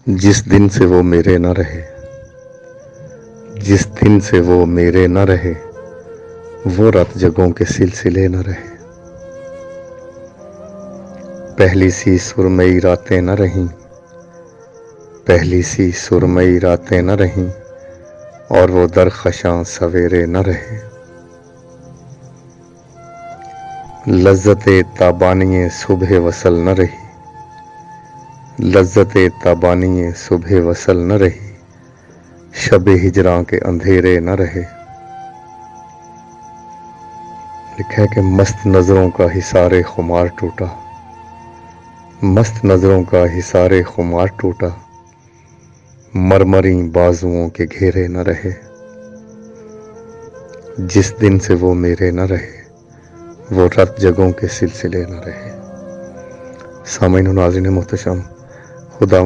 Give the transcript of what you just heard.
جس دن سے وہ میرے نہ رہے، جس دن سے وہ میرے نہ رہے، وہ رات جگوں کے سلسلے نہ رہے۔ پہلی سی سرمئی راتیں نہ رہیں، پہلی سی سرمئی راتیں نہ رہیں، اور وہ درخشاں سویرے نہ رہے۔ لذت تابانی صبح وصل نہ رہی، لذت تابانی صبح وصل نہ رہی، شب ہجراں کے اندھیرے نہ رہے۔ لکھا ہے کہ مست نظروں کا حصار خمار ٹوٹا، مست نظروں کا حصار خمار ٹوٹا، مرمریں بازوؤں کے گھیرے نہ رہے۔ جس دن سے وہ میرے نہ رہے، وہ رات جگوں کے سلسلے نہ رہے۔ سامعین و ناظرین محتشم، خدا